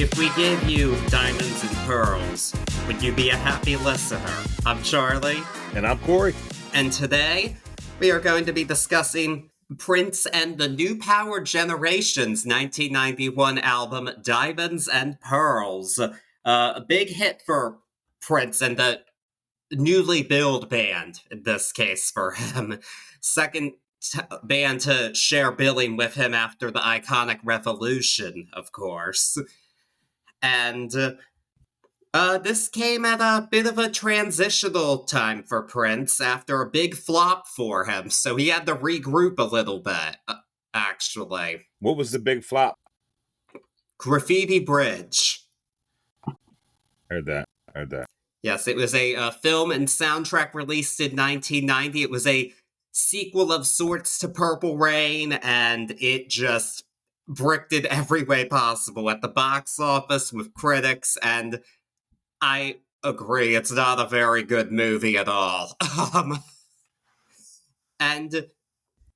If we gave you diamonds and pearls, would you be a happy listener? I'm Charlie. And I'm Corey. And today, we are going to be discussing Prince and the New Power Generation's 1991 album, Diamonds and Pearls. A big hit for Prince and the newly built band, in this case for him. Second band to share billing with him after the iconic Revolution, of course. And this came at a bit of a transitional time for Prince after a big flop for him, so he had to regroup a little bit, actually. What was the big flop? Graffiti Bridge. Heard that. Yes, it was a film and soundtrack released in 1990. It was a sequel of sorts to Purple Rain, and it just bricked it every way possible at the box office with critics, and I agree, it's not a very good movie at all. And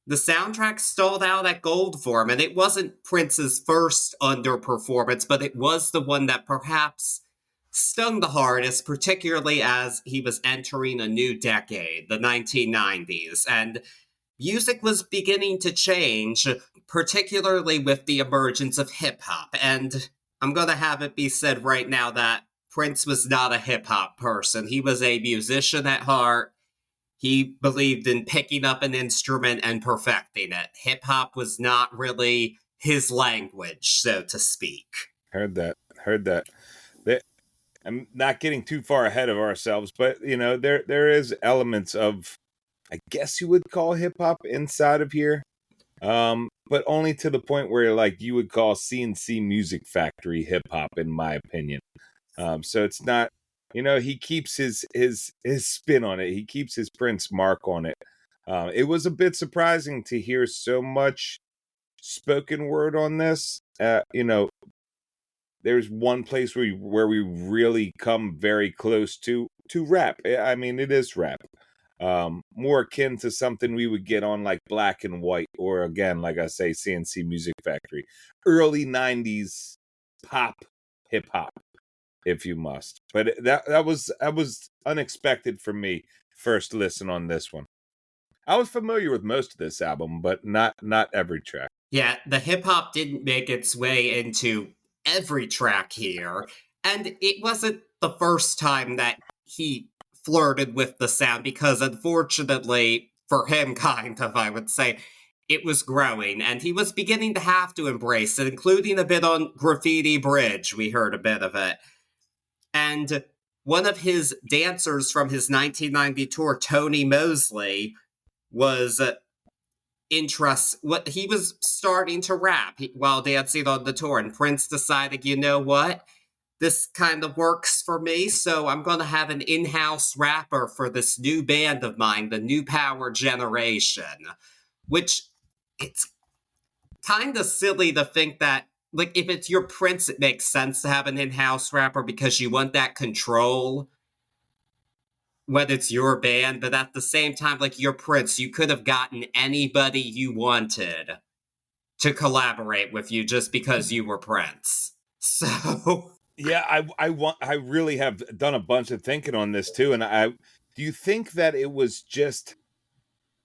the soundtrack stalled out at gold for him, and it wasn't Prince's first underperformance, but it was the one that perhaps stung the hardest, particularly as he was entering a new decade, the 1990s, and music was beginning to change, particularly with the emergence of hip-hop, and I'm gonna have it be said right now that Prince was not a hip-hop person. He was a musician at heart. He believed in picking up an instrument and perfecting it. Hip-hop was not really his language, so to speak. Heard that. I'm not getting too far ahead of ourselves, but, you know, there is elements of, I guess you would call hip-hop inside of here, but only to the point where, like, you would call CNC Music Factory hip-hop, in my opinion. So it's not, you know, he keeps his spin on it. He keeps his Prince mark on it. It was a bit surprising to hear so much spoken word on this. You know, there's one place where we really come very close to rap. I mean, it is rap. More akin to something we would get on like Black and White, or again, like I say, CNC Music Factory. Early 90s pop hip hop, if you must. But that was unexpected for me, first listen on this one. I was familiar with most of this album, but not every track. Yeah, the hip-hop didn't make its way into every track here, and it wasn't the first time that he flirted with the sound, because unfortunately, for him kind of, I would say, it was growing, and he was beginning to have to embrace it, including a bit on Graffiti Bridge. We heard a bit of it. And one of his dancers from his 1990 tour, Tony Mosley, was he was starting to rap while dancing on the tour, and Prince decided, you know what? This kind of works for me, so I'm going to have an in-house rapper for this new band of mine, the New Power Generation. Which, it's kind of silly to think that, like, if it's your Prince, it makes sense to have an in-house rapper because you want that control when it's your band, but at the same time, like, you're Prince, you could have gotten anybody you wanted to collaborate with you just because you were Prince. So... Yeah, I really have done a bunch of thinking on this too, and do you think that it was just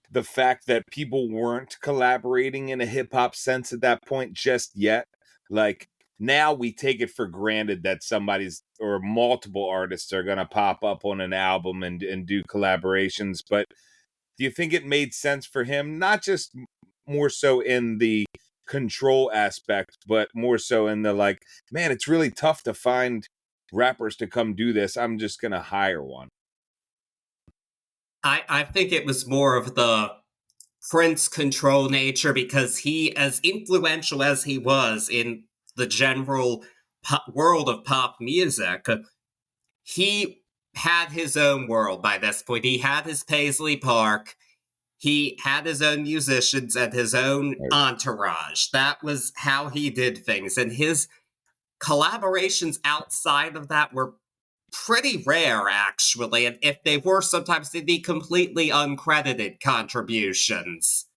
the fact that people weren't collaborating in a hip hop sense at that point just yet? Like, now we take it for granted that somebody's or multiple artists are going to pop up on an album and do collaborations, but do you think it made sense for him, not just more so in the control aspect, but more so in the, like, man, it's really tough to find rappers to come do this, I'm just gonna hire one? I think it was more of the Prince control nature, because he, as influential as he was in the general world of pop music, he had his own world by this point. He had his Paisley Park. He had his own musicians and his own entourage. That was how he did things. And his collaborations outside of that were pretty rare, actually. And if they were, sometimes they'd be completely uncredited contributions.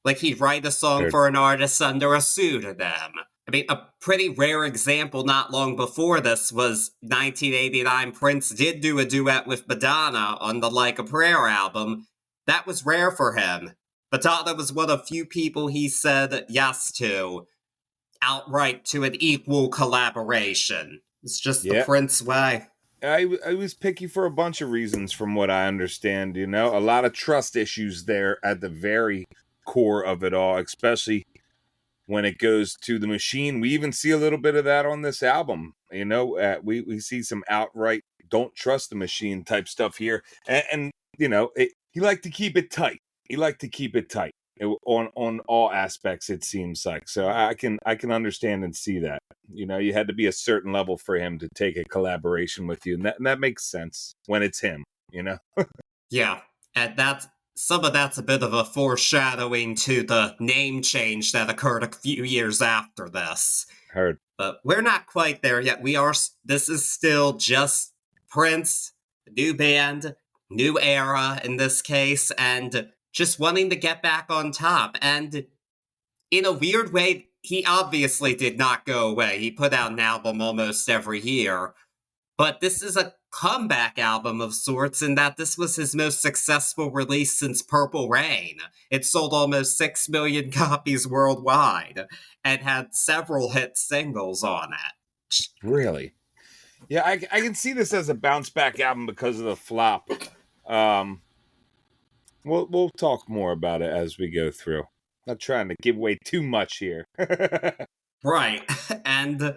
Like, he'd write a song for an artist under a pseudonym. I mean, a pretty rare example not long before this was 1989. Prince did do a duet with Madonna on the Like a Prayer album. That was rare for him. Madonna was one of few people he said yes to, outright to an equal collaboration. It's just the Yeah. Prince way. I was picky for a bunch of reasons from what I understand, you know. A lot of trust issues there at the very core of it all, especially when it goes to the machine. We even see a little bit of that on this album. You know, we see some outright don't trust the machine type stuff here. And you know, he liked to keep it tight. He liked to keep it tight on all aspects, it seems like. So I can understand and see that. You know, you had to be a certain level for him to take a collaboration with you. And that makes sense when it's him, you know? Yeah, and some of that's a bit of a foreshadowing to the name change that occurred a few years after this. Heard. But we're not quite there yet. This is still just Prince, new band, new era in this case, and just wanting to get back on top. And in a weird way, he obviously did not go away. He put out an album almost every year. But this is a comeback album of sorts in that this was his most successful release since Purple Rain. It sold almost 6 million copies worldwide and had several hit singles on it. Really? Yeah, I can see this as a bounce back album because of the flop. We'll talk more about it as we go through. Not trying to give away too much here. Right. And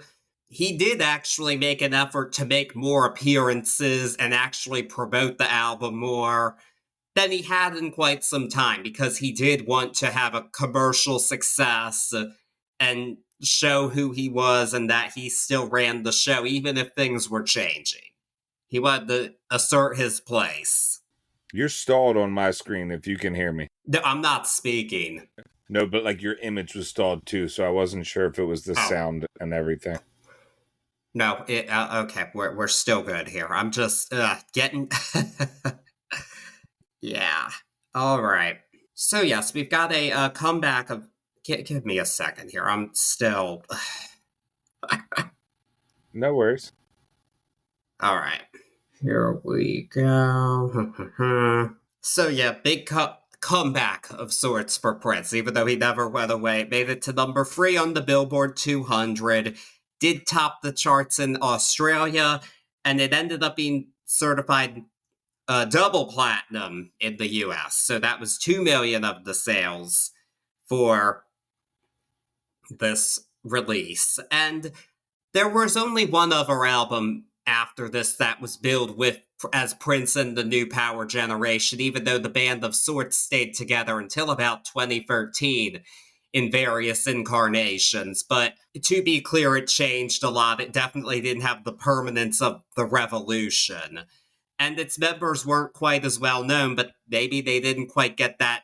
he did actually make an effort to make more appearances and actually promote the album more than he had in quite some time because he did want to have a commercial success and show who he was and that he still ran the show even if things were changing. He wanted to assert his place. You're stalled on my screen if you can hear me. No, I'm not speaking. No, but like your image was stalled too, so I wasn't sure if it was the sound and everything. No, okay, we're still good here. I'm just getting... Yeah. All right. So yes, we've got a comeback of... Give me a second here. I'm still... No worries. All right. Here we go. So yeah, big comeback of sorts for Prince, even though he never went away. Made it to number 3 on the Billboard 200. Did top the charts in Australia, and it ended up being certified double platinum in the US. So that was 2 million of the sales for this release. And there was only one other album after this that was billed with as Prince and the New Power Generation, even though the band of sorts stayed together until about 2013 in various incarnations. But to be clear, it changed a lot. It definitely didn't have the permanence of the Revolution. And its members weren't quite as well known, but maybe they didn't quite get that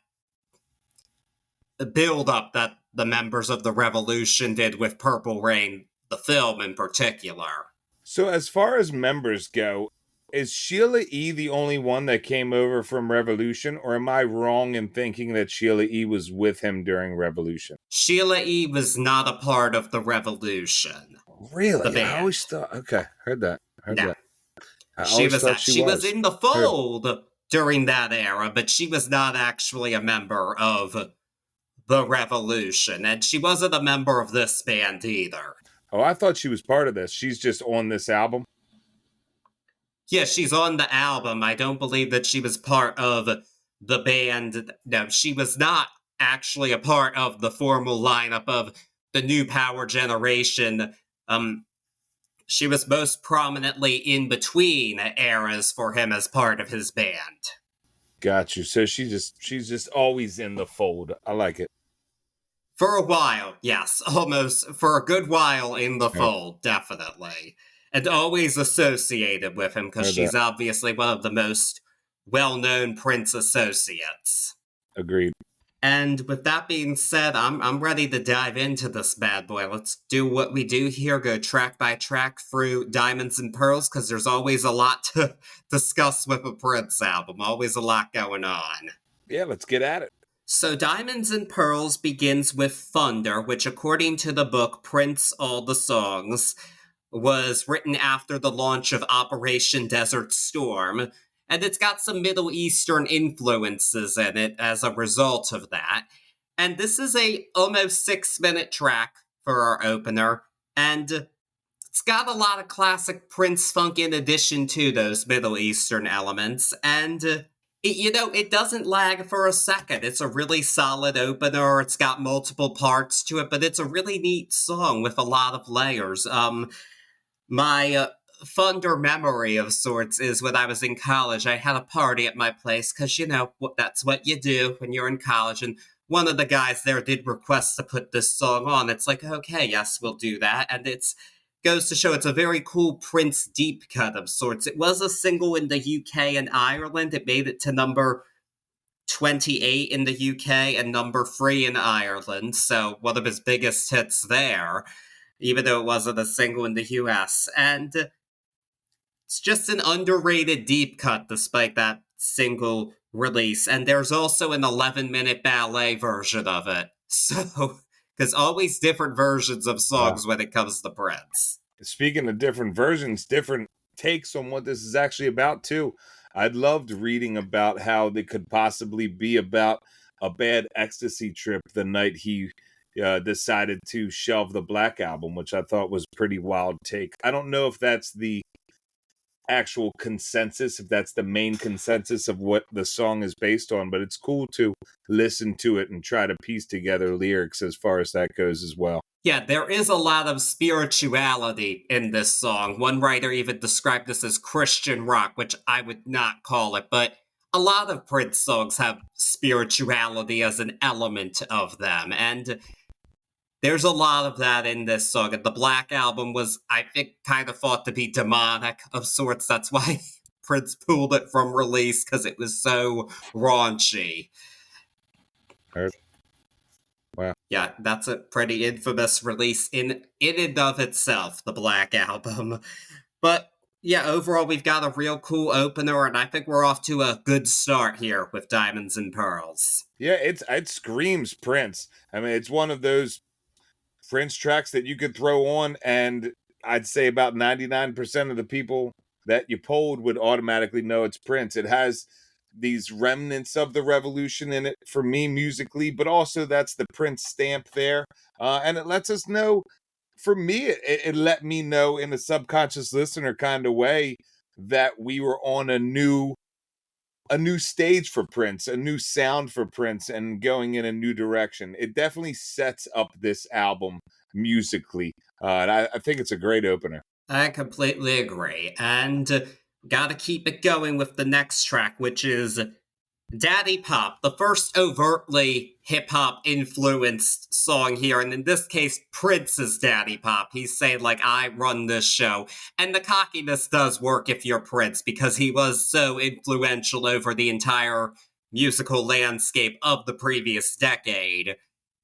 build up that the members of the Revolution did with Purple Rain, the film in particular. So as far as members go, is Sheila E. the only one that came over from Revolution, or am I wrong in thinking that Sheila E. was with him during Revolution? Sheila E. was not a part of the Revolution. Really? The band. I always thought... Okay, heard that. She was in the fold during that era, but she was not actually a member of the Revolution, and she wasn't a member of this band either. Oh, I thought she was part of this. She's just on this album? Yeah, she's on the album. I don't believe that she was part of the band. No, she was not actually a part of the formal lineup of the New Power Generation. She was most prominently in between eras for him as part of his band. Got you. So she's just always in the fold. I like it. For a while, yes. Almost for a good while in the fold, definitely. And always associated with him, because she's obviously one of the most well-known Prince associates. Agreed. And with that being said, I'm ready to dive into this bad boy. Let's do what we do here, go track by track through Diamonds and Pearls, because there's always a lot to discuss with a Prince album. Always a lot going on. Yeah, let's get at it. So Diamonds and Pearls begins with Thunder, which according to the book Prince All the Songs was written after the launch of Operation Desert Storm, and it's got some Middle Eastern influences in it as a result of that. And this is a almost 6-minute track for our opener, and it's got a lot of classic Prince funk in addition to those Middle Eastern elements, and it doesn't lag for a second. It's a really solid opener. It's got multiple parts to it, but it's a really neat song with a lot of layers. My fonder memory of sorts is when I was in college, I had a party at my place because, that's what you do when you're in college. And one of the guys there did request to put this song on. It's like, okay, yes, we'll do that. And it's goes to show it's a very cool Prince deep cut of sorts. It was a single in the UK and Ireland. It made it to number 28 in the UK and number 3 in Ireland. So one of his biggest hits there, even though it wasn't a single in the US. And it's just an underrated deep cut despite that single release. And there's also an 11-minute ballet version of it. So, because always different versions of songs when it comes to Prince. Speaking of different versions, different takes on what this is actually about, too. I'd loved reading about how they could possibly be about a bad ecstasy trip the night he decided to shelve the Black Album, which I thought was a pretty wild take. I don't know if that's the actual consensus, if that's the main consensus of what the song is based on, but it's cool to listen to it and try to piece together lyrics as far as that goes as well. Yeah, there is a lot of spirituality in this song. One writer even described this as Christian rock, which I would not call it, but a lot of Prince songs have spirituality as an element of them, and there's a lot of that in this song. And the Black Album was, I think, kind of thought to be demonic of sorts. That's why Prince pulled it from release, because it was so raunchy. Wow. Yeah, that's a pretty infamous release in and of itself, the Black Album. But yeah, overall, we've got a real cool opener, and I think we're off to a good start here with Diamonds and Pearls. Yeah, it screams Prince. I mean, it's one of those Prince tracks that you could throw on, and I'd say about 99% of the people that you polled would automatically know it's Prince. It has these remnants of the revolution in it for me musically, but also that's the Prince stamp there. And it lets us know, for me, it let me know in a subconscious listener kind of way that we were on a new stage for Prince, a new sound for Prince, and going in a new direction. It definitely sets up this album musically. And I think it's a great opener. I completely agree. And gotta keep it going with the next track, which is Daddy Pop, the first overtly hip hop influenced song here, and in this case, Prince's Daddy Pop. He's saying, like, I run this show. And the cockiness does work if you're Prince, because he was so influential over the entire musical landscape of the previous decade.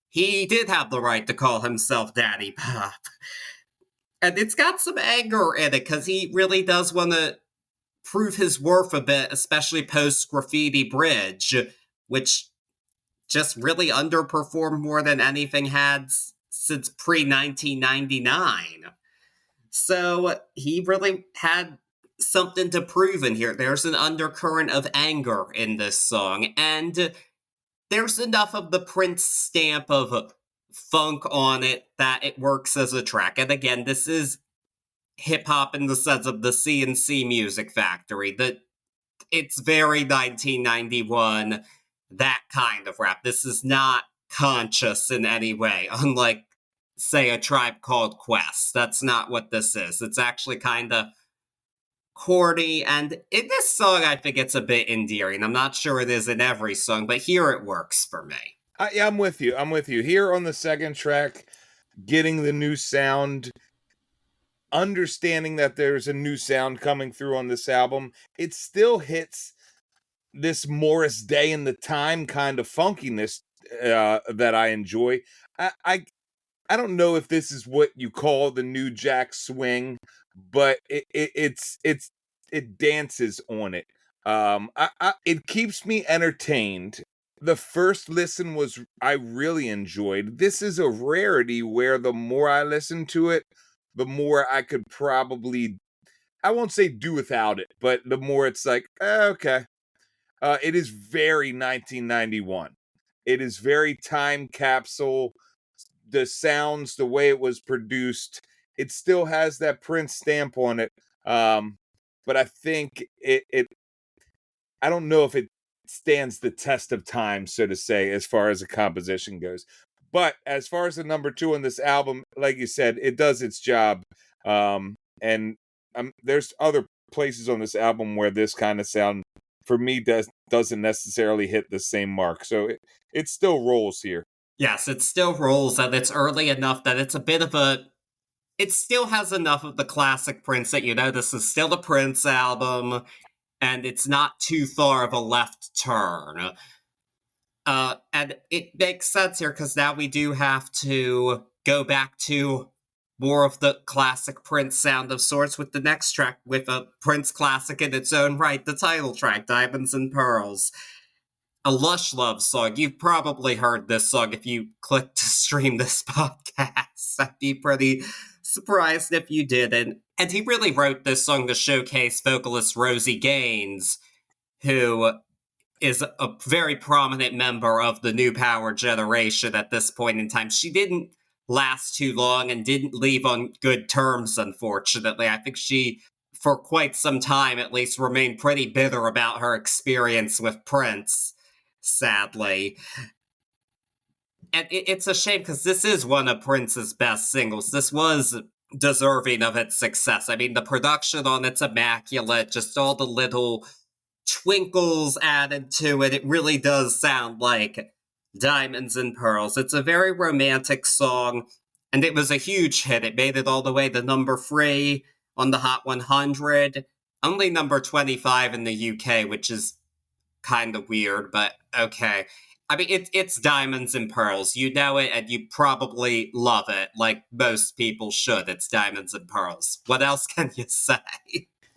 He did have the right to call himself Daddy Pop. And it's got some anger in it, because he really does want to prove his worth a bit, especially post Graffiti Bridge, which just really underperformed more than anything had since pre 1999. So he really had something to prove in here. There's an undercurrent of anger in this song, and there's enough of the Prince stamp of funk on it that it works as a track. And again, this is hip hop in the sense of the CNC Music Factory. That it's very 1991, that kind of rap. This is not conscious in any way, unlike, say, A Tribe Called Quest. That's not what this is. It's actually kind of corny, and in this song, I think it's a bit endearing. I'm not sure it is in every song, but here it works for me. Yeah, I'm with you. I'm with you. Here on the second track, getting the new sound, understanding that there's a new sound coming through on this album, it still hits this Morris Day in the Time kind of funkiness that I enjoy. I don't know if this is what you call the new Jack swing, but it dances on it. It keeps me entertained The first listen I really enjoyed. This is a rarity where the more I listen to it, the more I could probably, I won't say do without it, but the more it's like, okay. It is very 1991. It is very time capsule. The sounds, the way it was produced, it still has that Prince stamp on it. But I think I don't know if it stands the test of time, so to say, as far as the composition goes. But as far as the number two on this album, like you said, it does its job. And there's other places on this album where this kind of sound, for me, doesn't necessarily hit the same mark. So it still rolls here. Yes, it still rolls, and it's early enough that it's a bit of a. It still has enough of the classic Prince that you know this is still a Prince album, and it's not too far of a left turn. And it makes sense here because now we do have to go back to more of the classic Prince sound of sorts with the next track, with a Prince classic in its own right, the title track, Diamonds and Pearls. A lush love song. You've probably heard this song if you click to stream this podcast. I'd be pretty surprised if you didn't. And he really wrote this song to showcase vocalist Rosie Gaines, who is a very prominent member of the new power generation at this point in time. She didn't last too long and didn't leave on good terms, unfortunately. I think she, for quite some time at least, remained pretty bitter about her experience with Prince, sadly. And it's a shame because this is one of Prince's best singles. This was deserving of its success. I mean, the production on it's immaculate, just all the little twinkles added to it. It really does sound like Diamonds and Pearls. It's a very romantic song, and it was a huge hit. It made it all the way to number 3 on the Hot 100, only number 25 in the UK, which is kind of weird, but okay. I mean, it's Diamonds and Pearls. You know it, and you probably love it, like most people should. It's Diamonds and Pearls. What else can you say?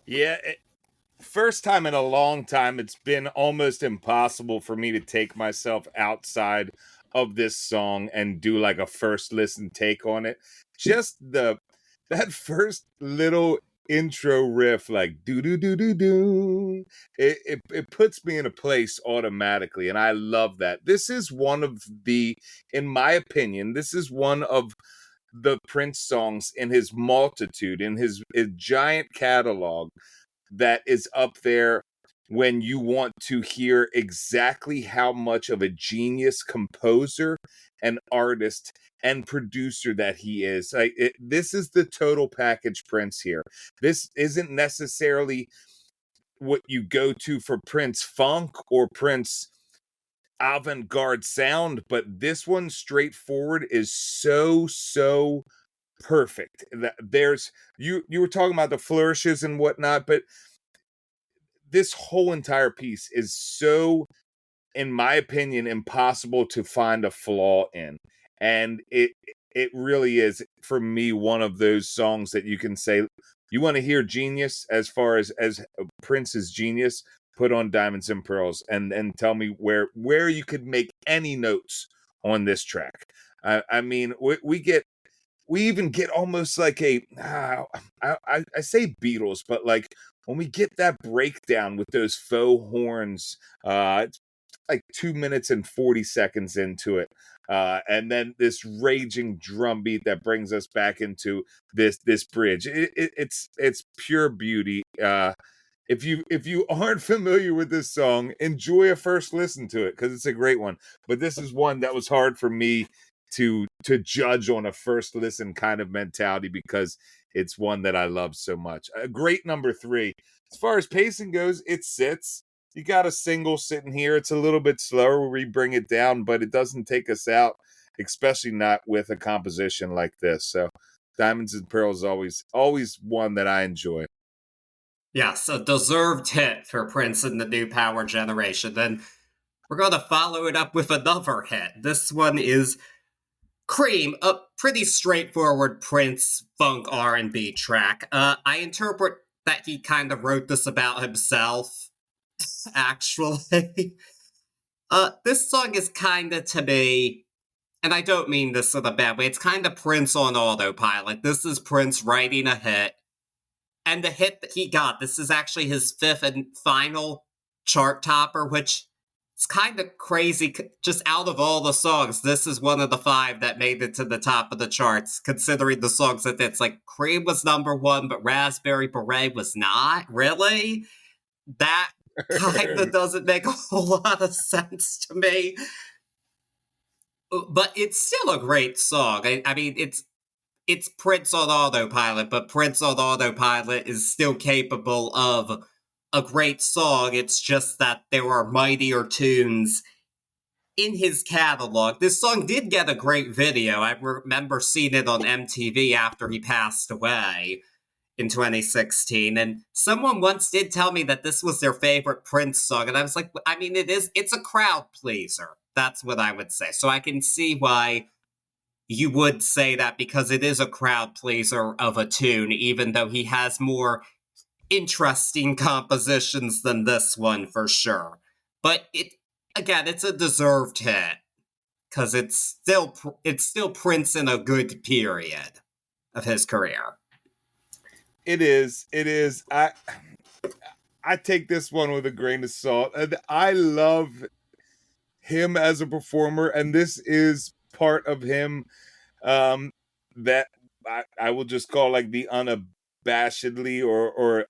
Yeah, first time in a long time, it's been almost impossible for me to take myself outside of this song and do like a first listen take on it. Just that first little intro riff, like do do do do do, it puts me in a place automatically, and I love that. This is one of the, in my opinion, this is one of the Prince songs in his multitude, in his giant catalog, that is up there when you want to hear exactly how much of a genius composer and artist and producer that he is. This is the total package Prince here. This isn't necessarily what you go to for Prince funk or Prince avant-garde sound, but this one straightforward is so perfect. There's you were talking about the flourishes and whatnot, but this whole entire piece is so, in my opinion, impossible to find a flaw in. And it really is, for me, one of those songs that you can say, you want to hear genius as far as Prince's genius, put on Diamonds and Pearls and tell me where you could make any notes on this track. I mean, we even get almost like I say Beatles, but like when we get that breakdown with those faux horns, it's like 2 minutes and 40 seconds into it. And then this raging drum beat that brings us back into this bridge. It's pure beauty. If you aren't familiar with this song, enjoy a first listen to it because it's a great one. But this is one that was hard for me to judge on a first listen kind of mentality because it's one that I love so much. A great number 3. As far as pacing goes, it sits. You got a single sitting here. It's a little bit slower where we bring it down, but it doesn't take us out, especially not with a composition like this. So Diamonds and Pearls is always one that I enjoy. Yes, a deserved hit for Prince and the new power generation. Then we're going to follow it up with another hit. This one is Cream, a pretty straightforward Prince funk R&B track. I interpret that he kind of wrote this about himself, actually. This song is kind of to me, and I don't mean this in a bad way, it's kind of Prince on autopilot. This is Prince writing a hit, and the hit that he got, this is actually his fifth and final chart topper, which is kind of crazy. Just out of all the songs, this is one of the five that made it to the top of the charts, considering the songs that it's like Cream was number one, but Raspberry Beret was not. Really? That kind of doesn't make a whole lot of sense to me. But it's still a great song. I mean, it's Prince on autopilot, but Prince on autopilot is still capable of a great song. It's just that there are mightier tunes in his catalog. This song did get a great video. I remember seeing it on MTV after he passed away in 2016. And someone once did tell me that this was their favorite Prince song. And I was like, I mean, it's a crowd pleaser. That's what I would say. So I can see why you would say that, because it is a crowd pleaser of a tune, even though he has more interesting compositions than this one for sure. But again, it's a deserved hit because it's still Prince in a good period of his career. It is. I take this one with a grain of salt. I love him as a performer, and this is part of him that I will just call like the unabashedly or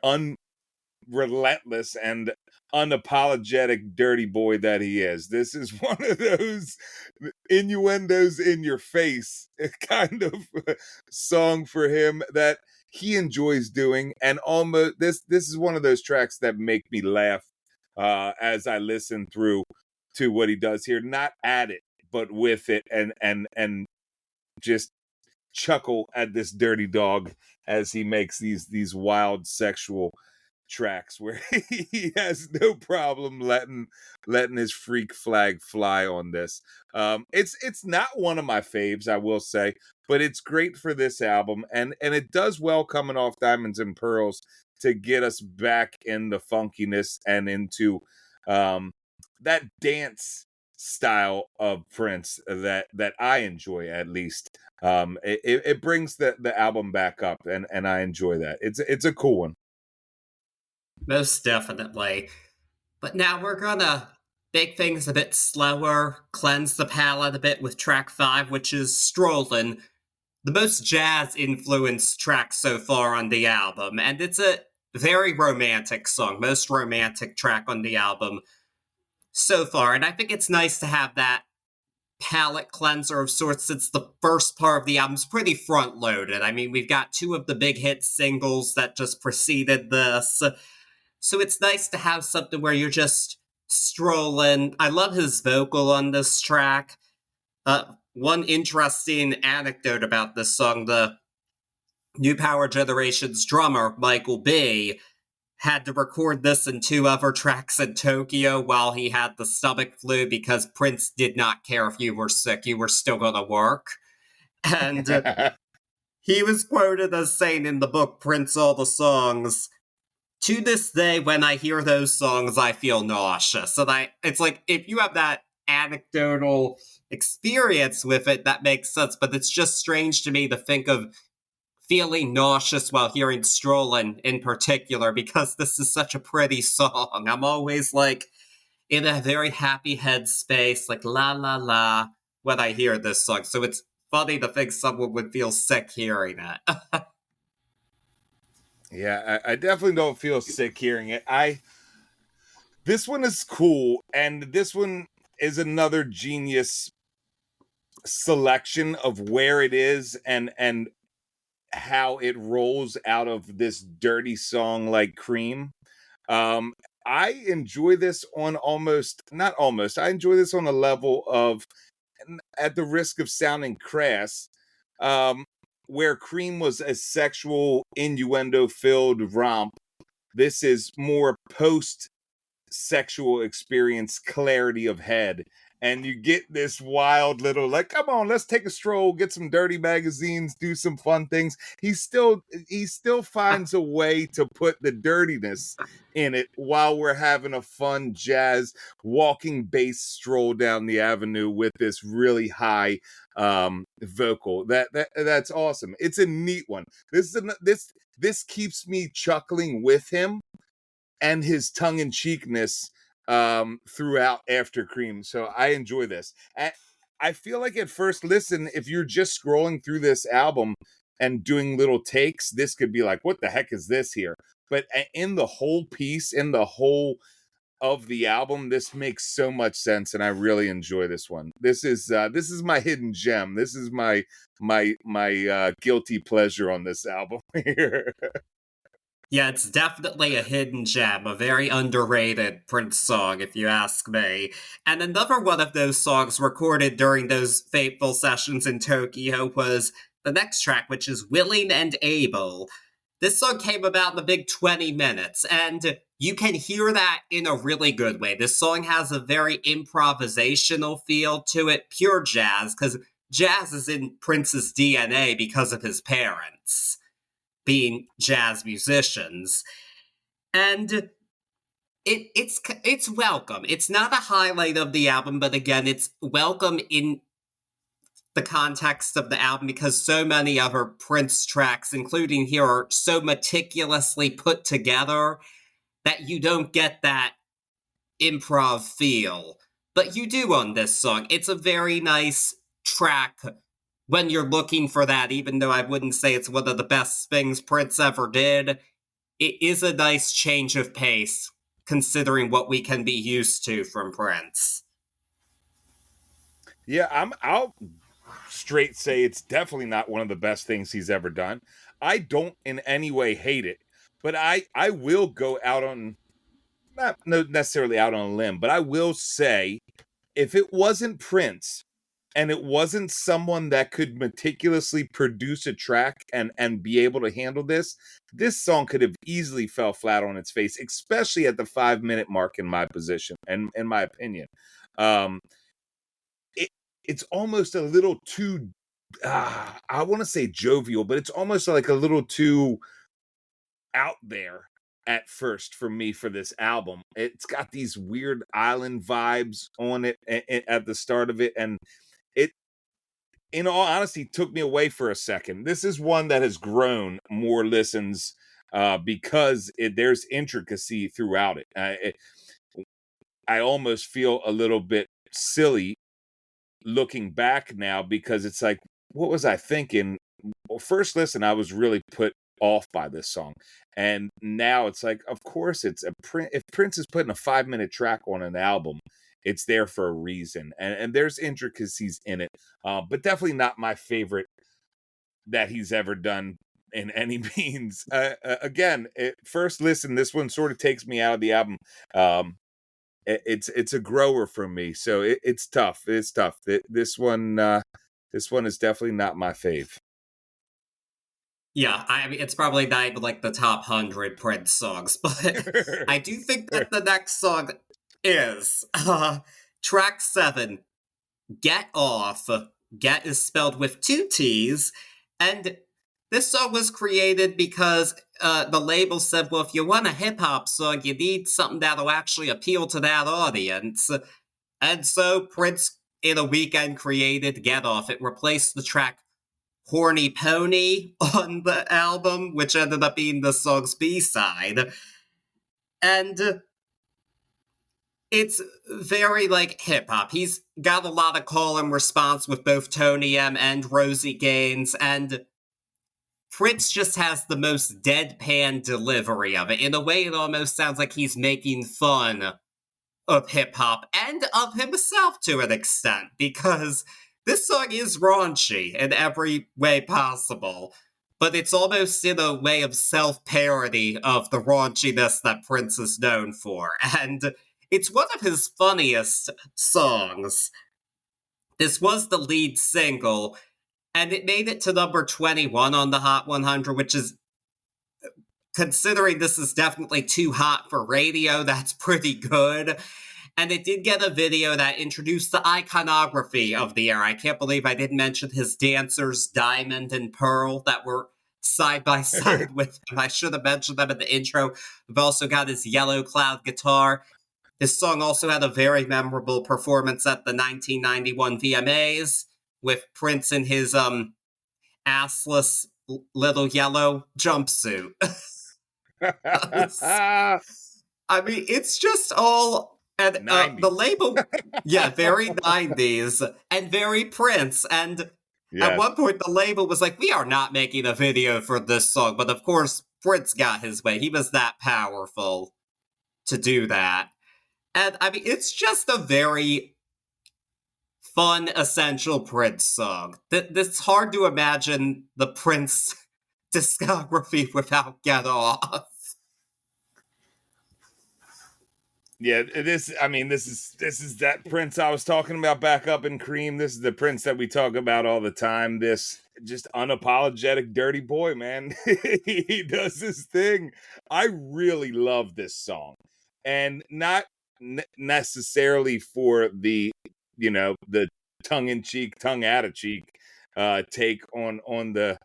unrelentless and unapologetic dirty boy that he is. This is one of those innuendos in your face kind of song for him that he enjoys doing, and almost this is one of those tracks that make me laugh as I listen through to what he does here, not at it but with it, and just chuckle at this dirty dog as he makes these wild sexual tracks where he has no problem letting his freak flag fly on this. It's not one of my faves, I will say, but it's great for this album, and it does well coming off Diamonds and Pearls to get us back in the funkiness and into that dance style of Prince that I enjoy, at least. It brings the album back up, and I enjoy that. It's a cool one. Most definitely. But now we're gonna make things a bit slower, cleanse the palate a bit with track 5, which is Strollin', the most jazz-influenced track so far on the album. And it's a very romantic song, most romantic track on the album so far. And I think it's nice to have that palate cleanser of sorts, since the first part of the album's pretty front-loaded. I mean, we've got 2 of the big hit singles that just preceded this. So it's nice to have something where you're just strolling. I love his vocal on this track. One interesting anecdote about this song, the New Power Generation's drummer, Michael B., had to record this and 2 other tracks in Tokyo while he had the stomach flu, because Prince did not care if you were sick, you were still going to work. And he was quoted as saying in the book, Prince All the Songs, "To this day, when I hear those songs, I feel nauseous." And it's like, if you have that anecdotal experience with it, that makes sense. But it's just strange to me to think of feeling nauseous while hearing Strollin' in particular, because this is such a pretty song. I'm always like in a very happy headspace, like la la la, when I hear this song. So it's funny to think someone would feel sick hearing it. Yeah, I definitely don't feel sick hearing it. This one is cool, and this one is another genius selection of where it is and how it rolls out of this dirty song like Cream. I enjoy this on I enjoy this on a level of, at the risk of sounding crass, where Cream was a sexual innuendo filled romp. This is more post sexual experience clarity of head, and you get this wild little, like, come on, let's take a stroll, get some dirty magazines, do some fun things. He still finds a way to put the dirtiness in it while we're having a fun jazz walking bass stroll down the avenue with this really high vocal. That's awesome. It's a neat one. This keeps me chuckling with him and his tongue-in-cheekness throughout After Cream. So I enjoy this. I feel like at first listen, if you're just scrolling through this album and doing little takes, this could be like, what the heck is this here? But in the whole piece, in the whole of the album, this makes so much sense, and I really enjoy this one. This is my hidden gem. This is my guilty pleasure on this album here. Yeah, it's definitely a hidden gem, a very underrated Prince song, if you ask me. And another one of those songs recorded during those fateful sessions in Tokyo was the next track, which is Willing and Able. This song came about in the big 20 minutes, and you can hear that in a really good way. This song has a very improvisational feel to it, pure jazz, because jazz is in Prince's DNA because of his parents being jazz musicians. And it's welcome. It's not a highlight of the album, but again, it's welcome in the context of the album because so many other Prince tracks, including here, are so meticulously put together that you don't get that improv feel. But you do on this song. It's a very nice track when you're looking for that, even though I wouldn't say it's one of the best things Prince ever did. It is a nice change of pace, considering what we can be used to from Prince. Yeah, I'll straight say it's definitely not one of the best things he's ever done. I don't in any way hate it, but I will go out on, not necessarily out on a limb, but I will say if it wasn't Prince and it wasn't someone that could meticulously produce a track and be able to handle this song could have easily fell flat on its face, especially at the 5-minute mark in my position and in my opinion. It's almost a little too, I want to say jovial, but it's almost like a little too out there at first for me for this album. It's got these weird island vibes on it at the start of it, and it, in all honesty, took me away for a second. This is one that has grown more listens because there's intricacy throughout it. I almost feel a little bit silly looking back now because it's like, what was I thinking? Well, first listen, I was really put off by this song, and now it's like, of course, it's if Prince is putting a 5-minute track on an album, it's there for a reason, and there's intricacies in it, but definitely not my favorite that he's ever done in any means. Again, first listen, this one sort of takes me out of the album. It's a grower for me, so it's tough. It's tough. This one is definitely not my fave. Yeah, I mean, it's probably not even like the top 100 Prince songs, but I do think that the next song is track 7, Get Off. Get is spelled with 2 T's, and this song was created because the label said, well, if you want a hip-hop song, you need something that'll actually appeal to that audience. And so Prince, in a weekend, created Get Off. It replaced the track Horny Pony on the album, which ended up being the song's B-side. And it's very, like, hip-hop. He's got a lot of call and response with both Tony M and Rosie Gaines, and Prince just has the most deadpan delivery of it. In a way, it almost sounds like he's making fun of hip-hop and of himself to an extent, because this song is raunchy in every way possible, but it's almost in a way of self-parody of the raunchiness that Prince is known for, and it's one of his funniest songs. This was the lead single, and it made it to number 21 on the Hot 100, which is, considering this is definitely too hot for radio, that's pretty good. And it did get a video that introduced the iconography of the era. I can't believe I didn't mention his dancers, Diamond and Pearl, that were side by side with him. I should have mentioned them in the intro. We've also got his Yellow Cloud guitar. This song also had a very memorable performance at the 1991 VMAs with Prince in his assless little yellow jumpsuit. I mean, it's just all and the label, yeah, very 90s and very Prince. And at one point, the label was like, "We are not making a video for this song," but of course, Prince got his way. He was that powerful to do that. And I mean, it's just a very fun, essential Prince song. It's hard to imagine the Prince discography without Get Off. Yeah, this is that Prince I was talking about back up in Cream. This is the Prince that we talk about all the time. This just unapologetic dirty boy, man. He does his thing. I really love this song. And not necessarily for the, the tongue-in-cheek, tongue-out-of-cheek take on the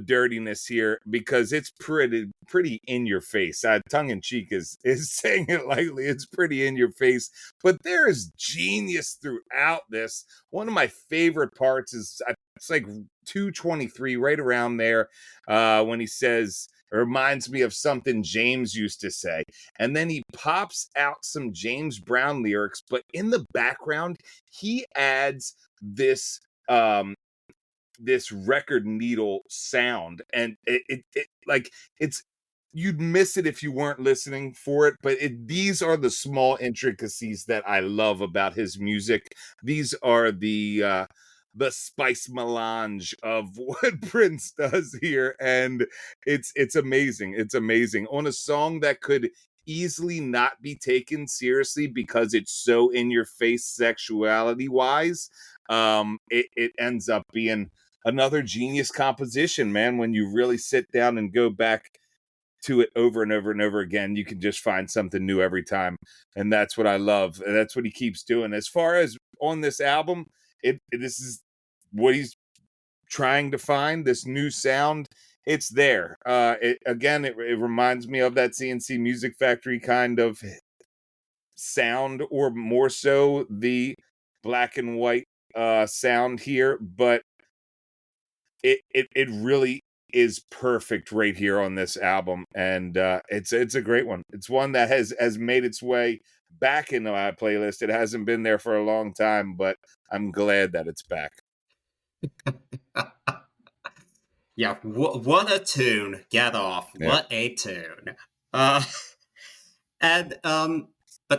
dirtiness here, because it's pretty in your face. Tongue in cheek is saying it lightly. It's pretty in your face, but there is genius throughout this. One of my favorite parts is it's like 223, right around there, when he says, it reminds me of something James used to say, and then he pops out some James Brown lyrics, but in the background he adds this this record needle sound, and it like, it's, you'd miss it if you weren't listening for it, but these are the small intricacies that I love about his music. These are the spice melange of what Prince does here, and it's amazing. It's amazing on a song that could easily not be taken seriously because it's so in your face sexuality wise. It ends up being another genius composition, man. When you really sit down and go back to it over and over and over again, you can just find something new every time. And that's what I love. And that's what he keeps doing. As far as on this album, this is what he's trying to find, this new sound. It's there. It reminds me of that CNC Music Factory kind of sound, or more so the black and white sound here, but it really is perfect right here on this album, and it's a great one. It's one that has made its way back into my playlist. It hasn't been there for a long time, but I'm glad that it's back. Yeah, what a tune. Get Off. Yeah. What a tune. But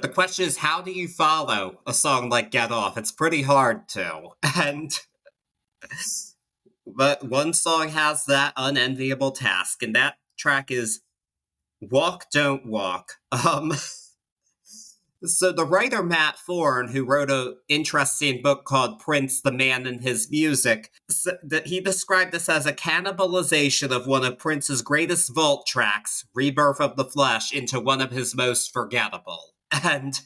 the question is, how do you follow a song like Get Off? It's pretty hard to. But one song has that unenviable task, and that track is Walk, Don't Walk. So the writer Matt Thorne, who wrote an interesting book called Prince, the Man and His Music, he described this as a cannibalization of one of Prince's greatest vault tracks, Rebirth of the Flesh, into one of his most forgettable. And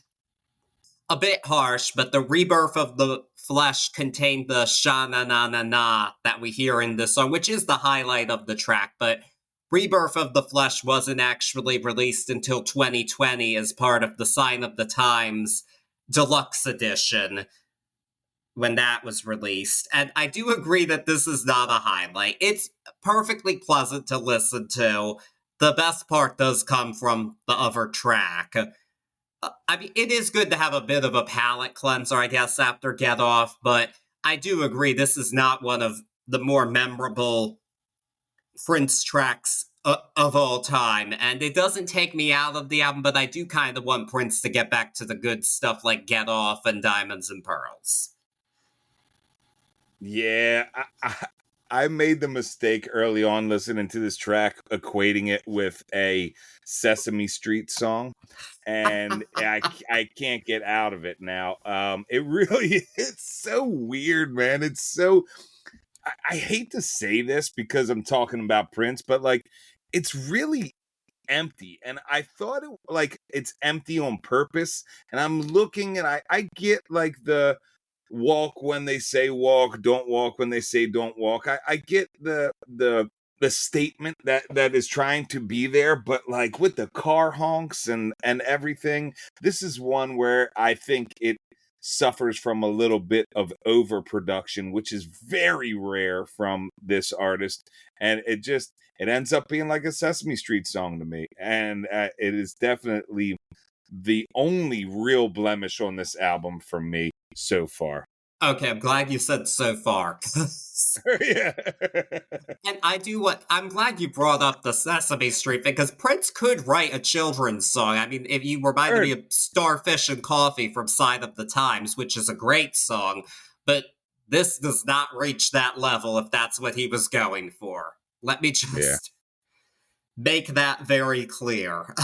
a bit harsh, but the Rebirth of the Flesh contained the sha-na-na-na-na that we hear in this song, which is the highlight of the track, but Rebirth of the Flesh wasn't actually released until 2020 as part of the Sign of the Times Deluxe Edition, when that was released. And I do agree that this is not a highlight. It's perfectly pleasant to listen to. The best part does come from the other track. I mean, it is good to have a bit of a palate cleanser, I guess, after Get Off, but I do agree this is not one of the more memorable Prince tracks of all time, and it doesn't take me out of the album, but I do kind of want Prince to get back to the good stuff like Get Off and Diamonds and Pearls. Yeah, I made the mistake early on listening to this track, equating it with a Sesame Street song, and I can't get out of it now. It's so weird, man. It's so, I hate to say this because I'm talking about Prince, but like, it's really empty, and I thought it like it's empty on purpose. And I'm looking, and I get like the walk when they say walk, don't walk when they say don't walk. I get the statement that is trying to be there, but like with the car honks and everything, this is one where I think it suffers from a little bit of overproduction, which is very rare from this artist. And it ends up being like a Sesame Street song to me, and it is definitely the only real blemish on this album for me so far. Okay, I'm glad you said so far. Yeah. And I'm glad you brought up the Sesame Street thing, because Prince could write a children's song. I mean, if you reminded me Heard. of Starfish and Coffee from Sign of the Times, which is a great song, but this does not reach that level if that's what he was going for. Let me Yeah. just make that very clear.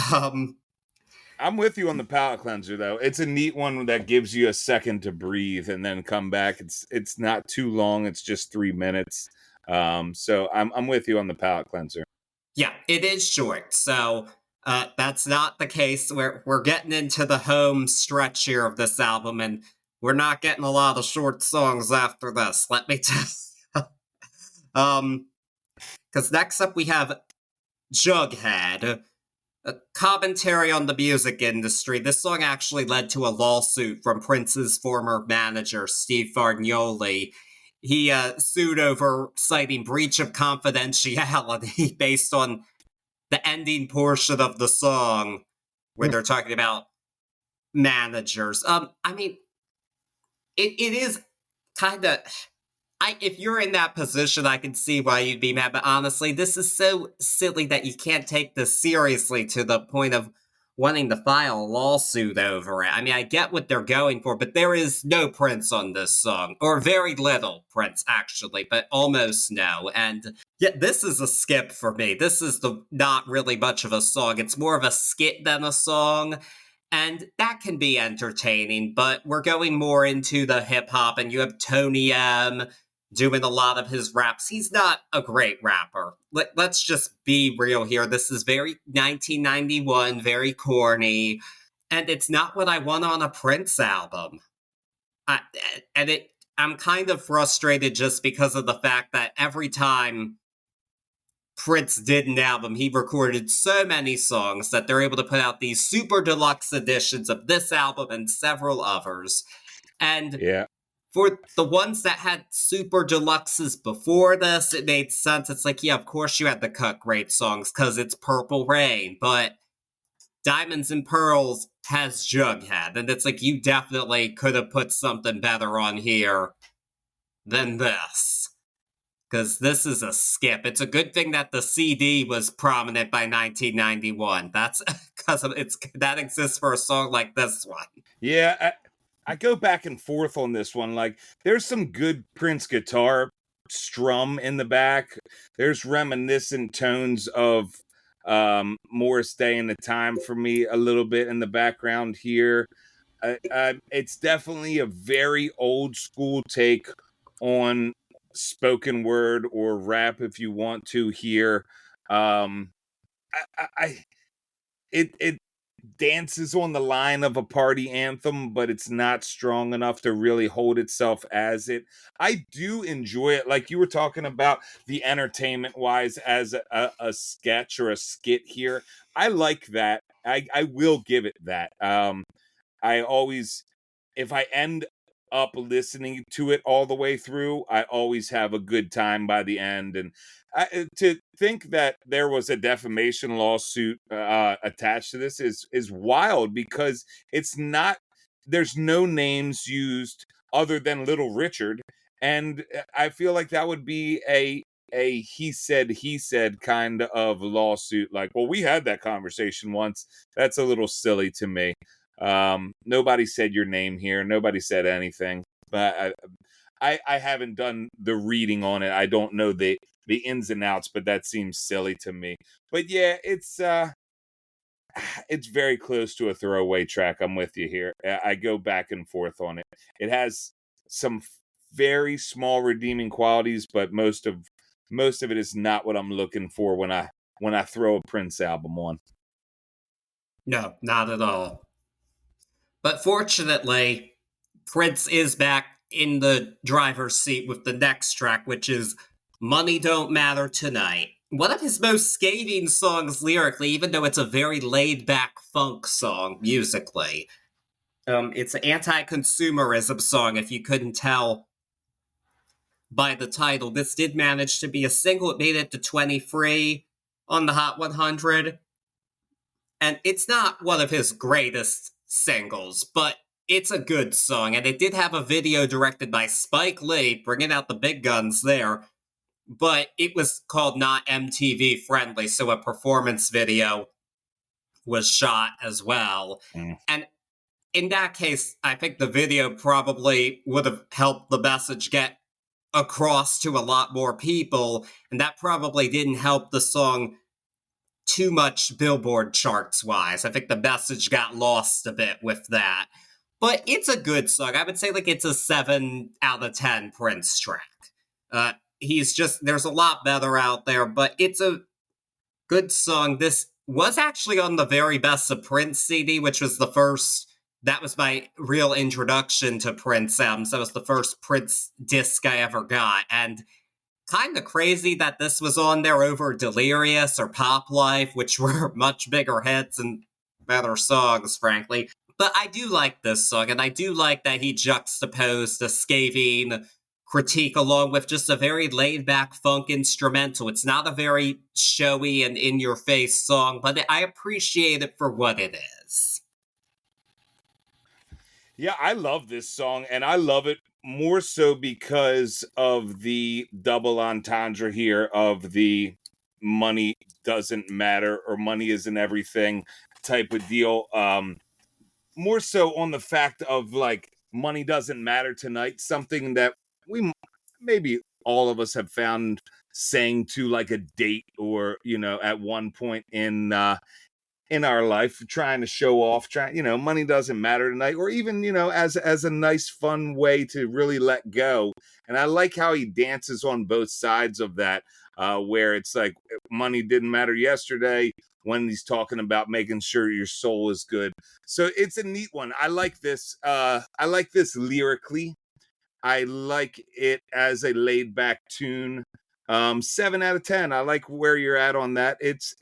I'm with you on the palate cleanser though. It's a neat one that gives you a second to breathe and then come back. It's not too long. It's just 3 minutes. So I'm with you on the palate cleanser. Yeah, it is short, so that's not the case. We're getting into the home stretch here of this album, and we're not getting a lot of short songs after this. Let me tell you. Because next up we have Jughead, a commentary on the music industry. This song actually led to a lawsuit from Prince's former manager, Steve Fargnoli. He sued over citing breach of confidentiality based on the ending portion of the song where they're talking about managers. I mean, it is kind of. If you're in that position, I can see why you'd be mad. But honestly, this is so silly that you can't take this seriously to the point of wanting to file a lawsuit over it. I mean, I get what they're going for, but there is no Prince on this song, or very little Prince actually, but almost no. And yeah, this is a skip for me. This is the not really much of a song. It's more of a skit than a song. And that can be entertaining, but we're going more into the hip hop, and you have Tony M doing a lot of his raps. He's not a great rapper. Let's just be real here. This is very 1991, very corny, and it's not what I want on a Prince album. I, and I'm kind of frustrated just because of the fact that every time Prince did an album, he recorded so many songs that they're able to put out these super deluxe editions of this album and several others. And Yeah. for the ones that had super deluxes before this, it made sense. It's like, yeah, of course you had to cut great songs because it's Purple Rain, but Diamonds and Pearls has Jughead, and it's like, you definitely could have put something better on here than this. Because this is a skip. It's a good thing that the CD was prominent by 1991. That's because that exists for a song like this one. Yeah. I go back and forth on this one. Like, there's some good Prince guitar strum in the back. There's reminiscent tones of Morris Day and the Time for me a little bit in the background here. It's definitely a very old school take on spoken word or rap, if you want to hear. I it dances on the line of a party anthem, but it's not strong enough to really hold itself as it. I do enjoy it, like you were talking about the entertainment wise as a sketch or a skit here. I like that. I will give it that. I always, if I end up listening to it all the way through, I always have a good time by the end. And to think that there was a defamation lawsuit attached to this is wild, because it's not. There's no names used other than Little Richard, and I feel like that would be a he said kind of lawsuit. Like, well, we had that conversation once. That's a little silly to me. Nobody said your name here. Nobody said anything. But I haven't done the reading on it. I don't know the ins and outs, but that seems silly to me. But yeah, it's very close to a throwaway track. I'm with you here. I go back and forth on it. It has some very small redeeming qualities, but most of it is not what I'm looking for when when I throw a Prince album on. No, not at all. But fortunately, Prince is back in the driver's seat with the next track, which is Money Don't Matter Tonight. One of his most scathing songs lyrically, even though it's a very laid back funk song musically. It's an anti consumerism song, if you couldn't tell by the title. This did manage to be a single. It made it to 23 on the Hot 100. And it's not one of his greatest singles, but it's a good song. And it did have a video directed by Spike Lee, bringing out the big guns there. But it was called not MTV friendly, so a performance video was shot as well. And in that case, I think the video probably would have helped the message get across to a lot more people, and that probably didn't help the song too much Billboard charts wise. I think the message got lost a bit with that. But it's a good song. I would say like it's a 7 out of 10 Prince track. There's a lot better out there, but it's a good song. This was actually on the Very Best of Prince CD, which was that was my real introduction to Prince albums. That was the first Prince disc I ever got. And kind of crazy that this was on there over Delirious or Pop Life, which were much bigger hits and better songs, frankly. But I do like this song, and I do like that he juxtaposed a scathing critique along with just a very laid-back funk instrumental. It's not a very showy and in-your-face song, but I appreciate it for what it is. Yeah, I love this song, and I love it more so because of the double entendre here of the money doesn't matter or money isn't everything type of deal. More so on the fact of like money doesn't matter tonight, something that we maybe all of us have found saying to like a date or, at one point in our life, trying to show off, money doesn't matter tonight, or even, as a nice fun way to really let go. And I like how he dances on both sides of that, where it's like money didn't matter yesterday when he's talking about making sure your soul is good. So it's a neat one. I like this lyrically. I like it as a laid back tune. 7 out of 10. I like where you're at on that. It's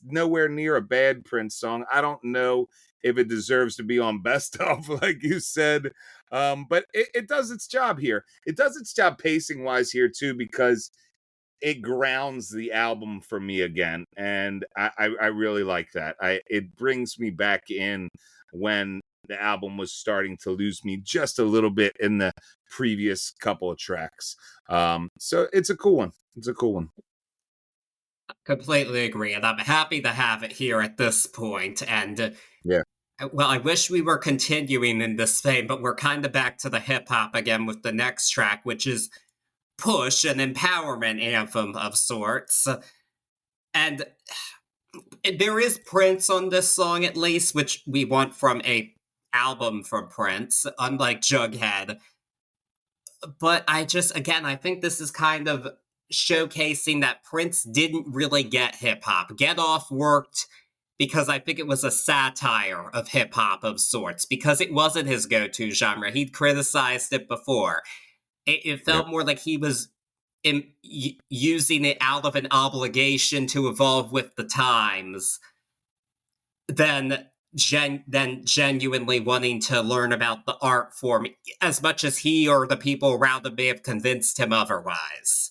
nowhere near a bad Prince song. I don't know if it deserves to be on best of, like you said. But it does its job here. It does its job pacing wise here too, because it grounds the album for me again. And I really like that. It brings me back in when the album was starting to lose me just a little bit in the previous couple of tracks. So it's a cool one. It's a cool one. Completely agree, and I'm happy to have it here at this point. And yeah, well, I wish we were continuing in this vein, but we're kind of back to the hip hop again with the next track, which is Push, an empowerment anthem of sorts. And there is Prince on this song, at least, which we want from a album from Prince, unlike Jughead. But I think this is kind of showcasing that Prince didn't really get hip hop. Get Off worked because I think it was a satire of hip hop of sorts, because it wasn't his go to genre. He'd criticized it before. It felt more like he was using it out of an obligation to evolve with the times than genuinely wanting to learn about the art form, as much as he or the people around him may have convinced him otherwise.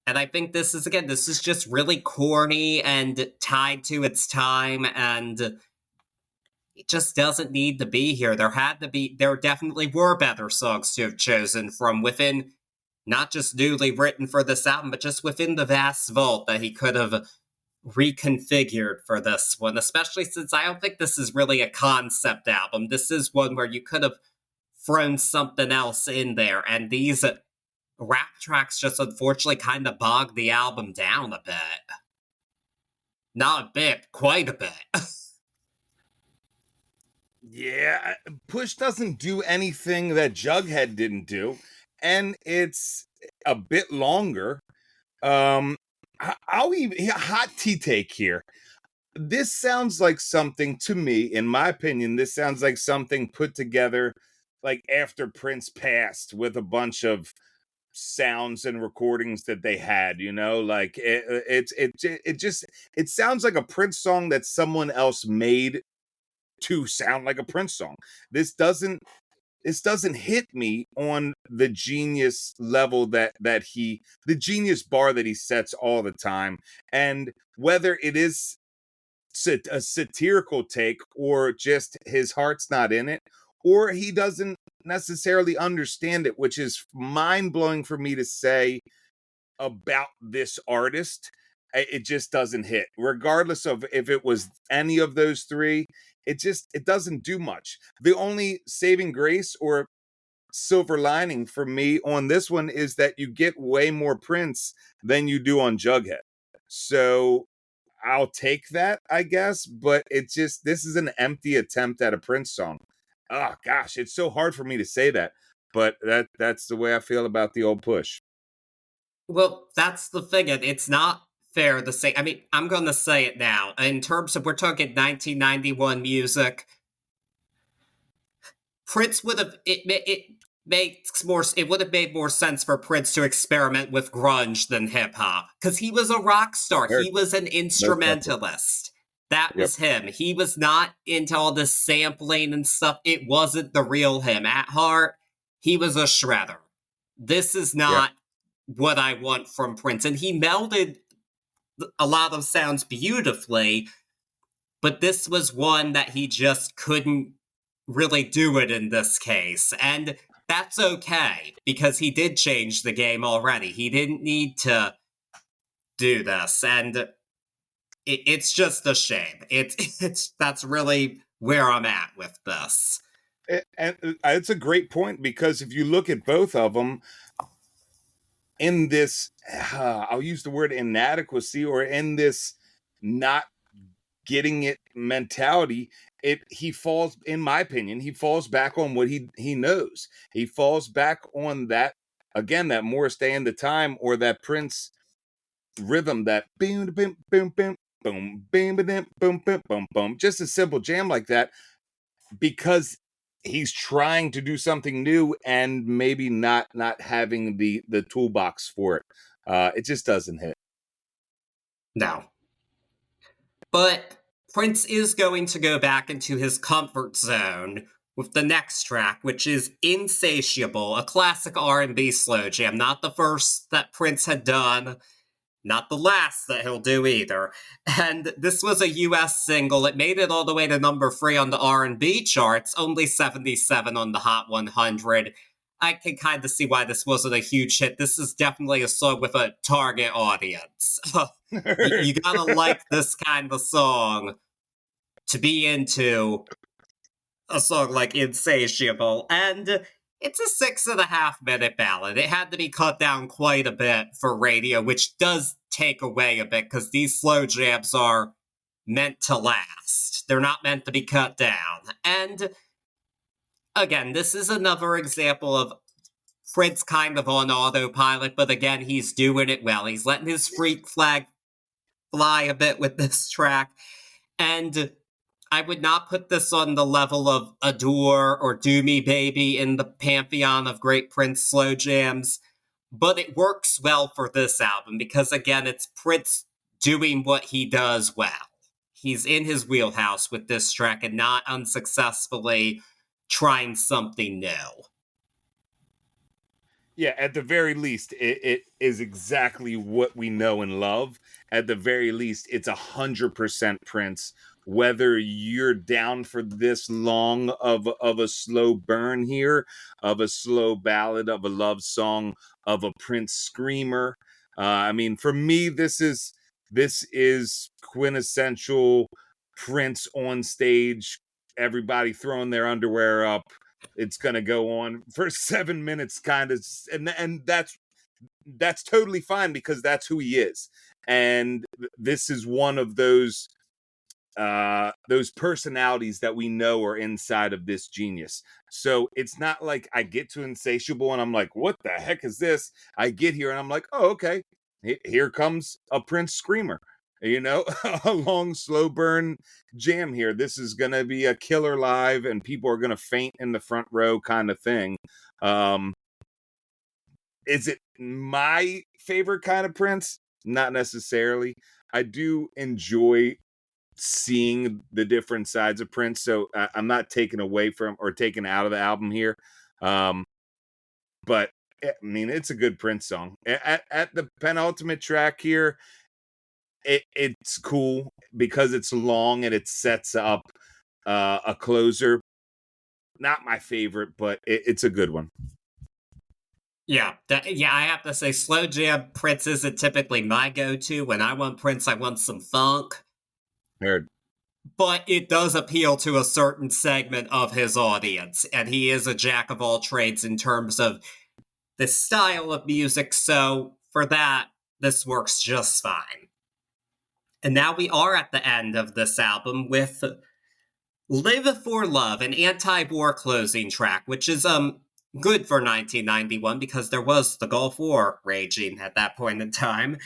And I think this is just really corny and tied to its time, and it just doesn't need to be here. There definitely were better songs to have chosen from within, not just newly written for this album, but just within the vast vault that he could have reconfigured for this one, especially since I don't think this is really a concept album. This is one where you could have thrown something else in there, and these rap tracks just unfortunately kind of bog the album down a bit. Not a bit, quite a bit. Yeah, Push doesn't do anything that Jughead didn't do, and it's a bit longer. I'll even hot tea take here. This sounds like something to me, in my opinion, this sounds like something put together like after Prince passed with a bunch of sounds and recordings that they had, you know, like it just it sounds like a Prince song that someone else made to sound like a Prince song. This doesn't this doesn't hit me on the genius level the genius bar that he sets all the time. And whether it is a satirical take or just his heart's not in it or he doesn't necessarily understand it, which is mind-blowing for me to say about this artist. It just doesn't hit regardless of if it was any of those three. It doesn't do much. The only saving grace or silver lining for me on this one is that you get way more Prince than you do on Jughead. So I'll take that, I guess, but this is an empty attempt at a Prince song. Oh gosh, it's so hard for me to say that, but that's the way I feel about the old push. Well, that's the thing. It's not fair to say. I mean, I'm going to say it now. In terms of, we're talking 1991 music, Prince would have, it would have made more sense for Prince to experiment with grunge than hip hop. Because he was a rock star. Very- He was an Most definitely. instrumentalist. That Yep. was him. He was not into all this sampling and stuff. It wasn't the real him. At heart, he was a shredder. This is Yeah. not what I want from Prince. And he melded a lot of sounds beautifully, but this was one that he just couldn't really do it in this case. And that's okay, because he did change the game already. He didn't need to do this. And it's just a shame. That's really where I'm at with this. And it's a great point because if you look at both of them in this, I'll use the word inadequacy or in this not getting it mentality, he falls, in my opinion, he falls back on what he knows. He falls back on that again, that Morris Day and the Time or that Prince rhythm, that boom boom boom boom boom boom boom boom boom boom boom, just a simple jam like that because he's trying to do something new and maybe not having the toolbox for it. It just doesn't hit. No. But Prince is going to go back into his comfort zone with the next track, which is Insatiable, a classic R&B slow jam. Not the first that Prince had done, not the last that he'll do either. And this was a US single. It made it all the way to number 3 on the R&B charts, only 77 on the Hot 100. I can kind of see why this wasn't a huge hit. This is definitely a song with a target audience. You gotta like this kind of song to be into a song like Insatiable. And it's a 6.5 minute ballad. It had to be cut down quite a bit for radio, which does take away a bit because these slow jams are meant to last. They're not meant to be cut down. And again, this is another example of Fred's kind of on autopilot, but again, he's doing it well. He's letting his freak flag fly a bit with this track. And I would not put this on the level of Adore or Do Me Baby in the pantheon of great Prince slow jams, but it works well for this album because, again, it's Prince doing what he does well. He's in his wheelhouse with this track and not unsuccessfully trying something new. Yeah, at the very least, it is exactly what we know and love. At the very least, it's 100% Prince. Whether you're down for this long of a slow burn here, of a slow ballad, of a love song, of a Prince screamer. I mean, for me, this is quintessential Prince on stage. Everybody throwing their underwear up, it's going to go on for 7 minutes kind of, and that's totally fine because that's who he is. And this is one of those personalities that we know are inside of this genius. So it's not like I get to Insatiable and I'm like, what the heck is this? I get here and I'm like, oh, okay, here comes a Prince screamer, a long slow burn jam here. This is gonna be a killer live, and people are gonna faint in the front row, kind of thing. Is it my favorite kind of Prince? Not necessarily. I do enjoy seeing the different sides of Prince, so I'm not taken away from or taken out of the album here. But I mean, it's a good Prince song. At the penultimate track here, it's cool because it's long and it sets up a closer. Not my favorite, but it's a good one. Yeah, I have to say, slow jam Prince isn't typically my go-to. When I want Prince, I want some funk. Heard. But it does appeal to a certain segment of his audience, and he is a jack of all trades in terms of the style of music, so for that, this works just fine. And now we are at the end of this album with Live for Love, an anti-war closing track, which is good for 1991 because there was the Gulf War raging at that point in time.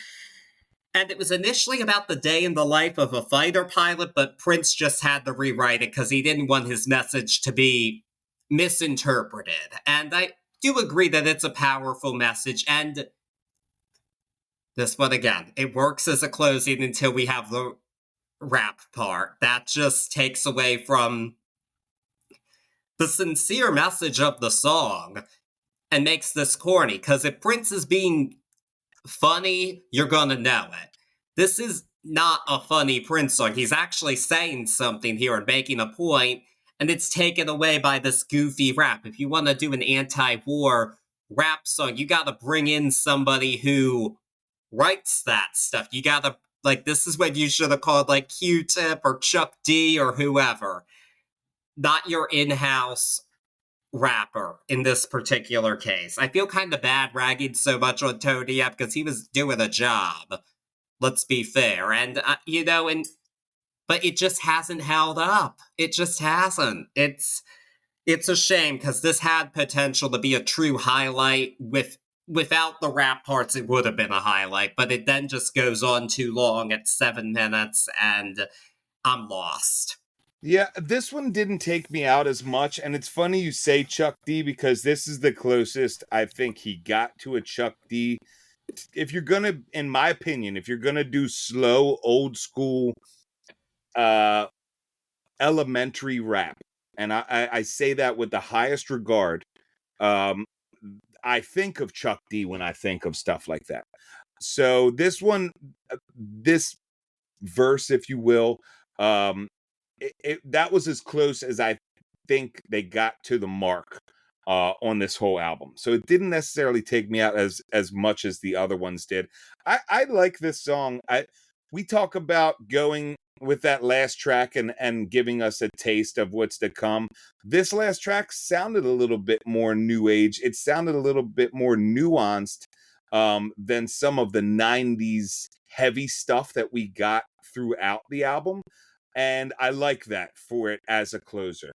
And it was initially about the day in the life of a fighter pilot, but Prince just had to rewrite it because he didn't want his message to be misinterpreted. And I do agree that it's a powerful message, and this one again, it works as a closing until we have the rap part. That just takes away from the sincere message of the song and makes this corny, because if Prince is being funny, you're gonna know it. This is not a funny Prince song. He's actually saying something here and making a point, and it's taken away by this goofy rap. If you want to do an anti-war rap song, you gotta bring in somebody who writes that stuff. You gotta, like, this is what you should have called, like, Q-Tip or Chuck D or whoever. Not your in-house rapper in this particular case. I feel kind of bad ragging so much on Tony Up because he was doing a job. Let's be fair. And, but it just hasn't held up. It just hasn't. It's a shame because this had potential to be a true highlight. Without the rap parts, it would have been a highlight, but it then just goes on too long at 7 minutes, and I'm lost. Yeah, this one didn't take me out as much, and it's funny you say Chuck D because this is the closest I think he got to a Chuck D. If you're gonna, in my opinion, if you're gonna do slow, old school, elementary rap, and I say that with the highest regard, I think of Chuck D when I think of stuff like that. So this one, this verse, if you will, that was as close as I think they got to the mark on this whole album. So it didn't necessarily take me out as much as the other ones did. I like this song. We talk about going with that last track and giving us a taste of what's to come. This last track sounded a little bit more new age. It sounded a little bit more nuanced than some of the 90s heavy stuff that we got throughout the album. And I like that for it as a closer.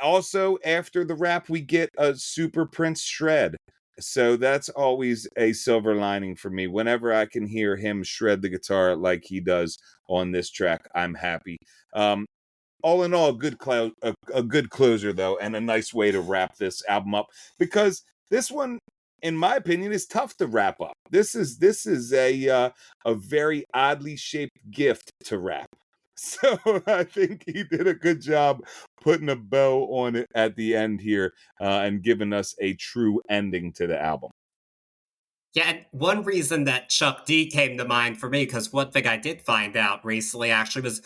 Also, after the rap, we get a super Prince shred. So that's always a silver lining for me. Whenever I can hear him shred the guitar like he does on this track, I'm happy. All in all, a good closer, though, and a nice way to wrap this album up. Because this one, in my opinion, is tough to wrap up. This is a very oddly shaped gift to wrap. So I think he did a good job putting a bow on it at the end here and giving us a true ending to the album. Yeah, and one reason that Chuck D came to mind for me, because one thing I did find out recently actually was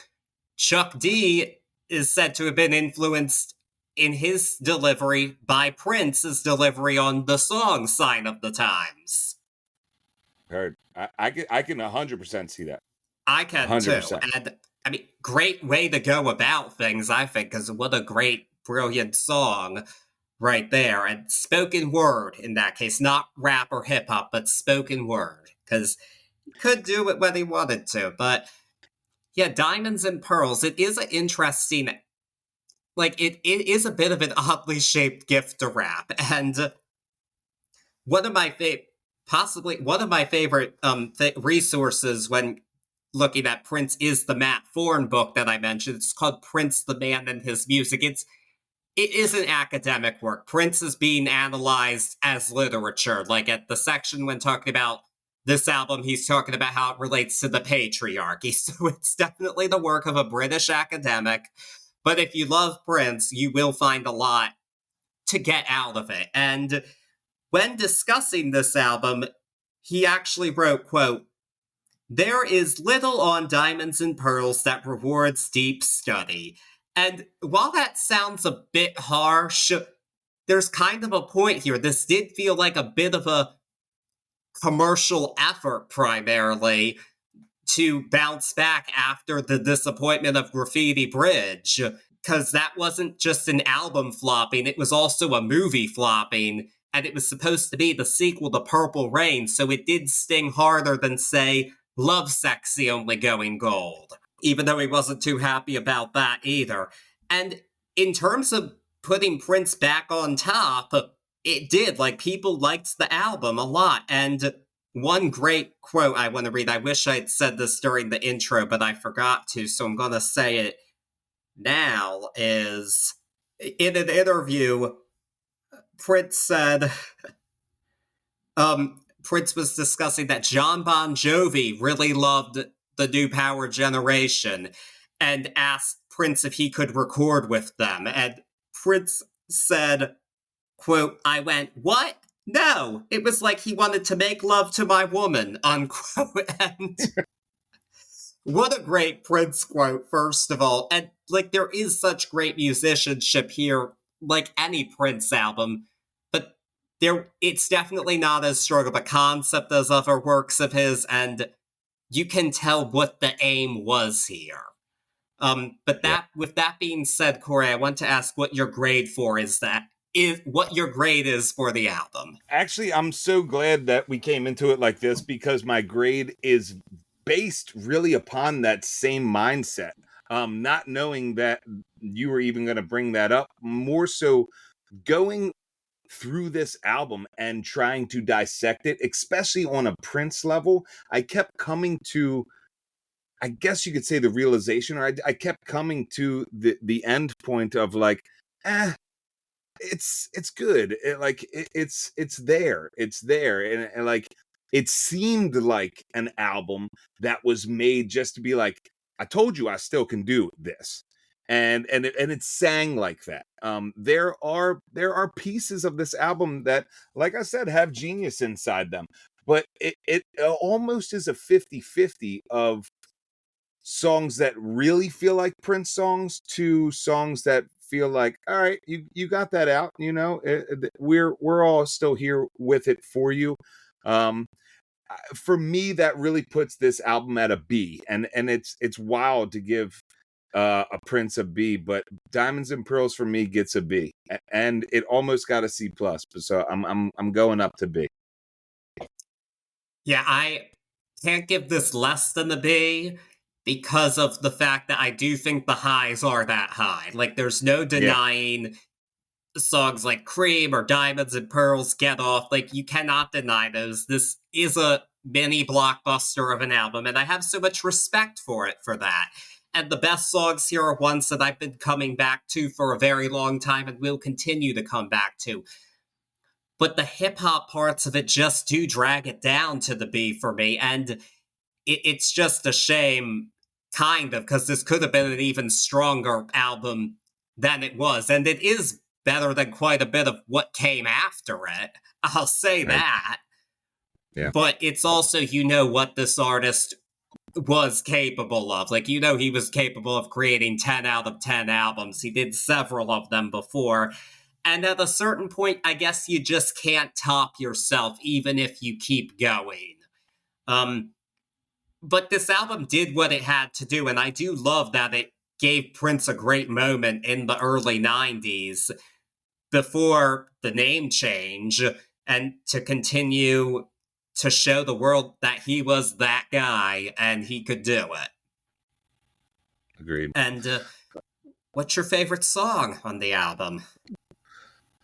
Chuck D is said to have been influenced in his delivery by Prince's delivery on the song Sign of the Times. Heard. I can 100% see that. I can 100%. Too. And I mean, great way to go about things, I think, because what a great, brilliant song right there. And spoken word in that case, not rap or hip hop, but spoken word, because he could do it when he wanted to. But yeah, Diamonds and Pearls, it is an interesting, like, it is a bit of an oddly shaped gift to rap. And one of my possibly one of my favorite resources when looking at Prince is the Matt Thorne book that I mentioned. It's called Prince, the Man and His Music. It is an academic work. Prince is being analyzed as literature. Like at the section when talking about this album, he's talking about how it relates to the patriarchy. So it's definitely the work of a British academic. But if you love Prince, you will find a lot to get out of it. And when discussing this album, he actually wrote, quote, "There is little on Diamonds and Pearls that rewards deep study." And while that sounds a bit harsh, there's kind of a point here. This did feel like a bit of a commercial effort, primarily, to bounce back after the disappointment of Graffiti Bridge. Because that wasn't just an album flopping, it was also a movie flopping. And it was supposed to be the sequel to Purple Rain, so it did sting harder than, say, Lovesexy only going gold, even though he wasn't too happy about that either. And in terms of putting Prince back on top, it did. Like, people liked the album a lot. And one great quote I want to read, I wish I'd said this during the intro, but I forgot to, so I'm going to say it now, is in an interview, Prince said, Prince was discussing that John Bon Jovi really loved the New Power Generation and asked Prince if he could record with them. And Prince said, quote, "I went, what? No, it was like he wanted to make love to my woman," unquote. And what a great Prince quote, first of all. And, like, there is such great musicianship here, like any Prince album, but it's definitely not as strong of a concept as other works of his, and you can tell what the aim was here. But with that being said, Corey, I want to ask what your grade what your grade is for the album. Actually, I'm so glad that we came into it like this, because my grade is based really upon that same mindset. Not knowing that you were even going to bring that up, more so going through this album and trying to dissect it, especially on a Prince level, I kept coming to, I guess you could say, the realization, or I kept coming to the end point of like, it's good. It's there. It's there. And like, it seemed like an album that was made just to be like, I told you I still can do this. And it sang like that. There are pieces of this album that, like I said, have genius inside them. But it almost is a 50-50 of songs that really feel like Prince songs to songs that feel like, all right, you got that out, we're all still here with it for you. For me, that really puts this album at a B, and it's wild to give a Prince a B, but Diamonds and Pearls for me gets a B, and it almost got a C plus, so I'm going up to B. Yeah, I can't give this less than a B, because of the fact that I do think the highs are that high. Like, there's no denying songs like Cream or Diamonds and Pearls, Get Off. Like, you cannot deny those. This is a mini blockbuster of an album, and I have so much respect for it for that. And the best songs here are ones that I've been coming back to for a very long time and will continue to come back to. But the hip-hop parts of it just do drag it down to the B for me, and it's just a shame, kind of, because this could have been an even stronger album than it was. And it is better than quite a bit of what came after it. I'll say that. Yeah. But it's also, what this artist was capable of. Like, he was capable of creating 10 out of 10 albums. He did several of them before. And at a certain point, I guess you just can't top yourself, even if you keep going. But this album did what it had to do, and I do love that it gave Prince a great moment in the early 90s before the name change, and to continue to show the world that he was that guy and he could do it. Agreed. And what's your favorite song on the album?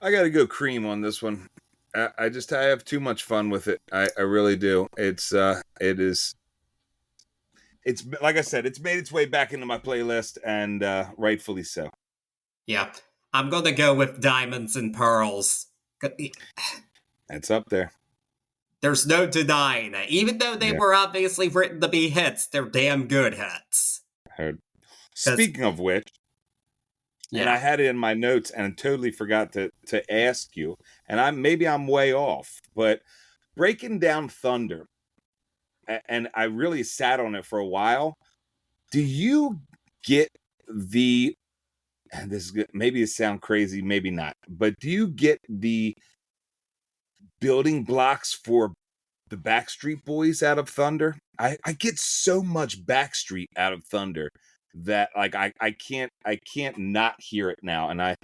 I gotta go Cream on this one. I have too much fun with it. I really do. It's like I said, it's made its way back into my playlist, and rightfully so. Yeah. I'm going to go with Diamonds and Pearls. It's up there. There's no denying it. Even though they were obviously written to be hits, they're damn good hits. Heard. Speaking of which, and I had it in my notes and totally forgot to ask you, and maybe I'm way off, but breaking down Thunder, and I really sat on it for a while. Do you get the, and this is maybe it sounds crazy, maybe not, but do you get the building blocks for the Backstreet Boys out of Thunder? I get so much Backstreet out of Thunder that like I can't not hear it now, and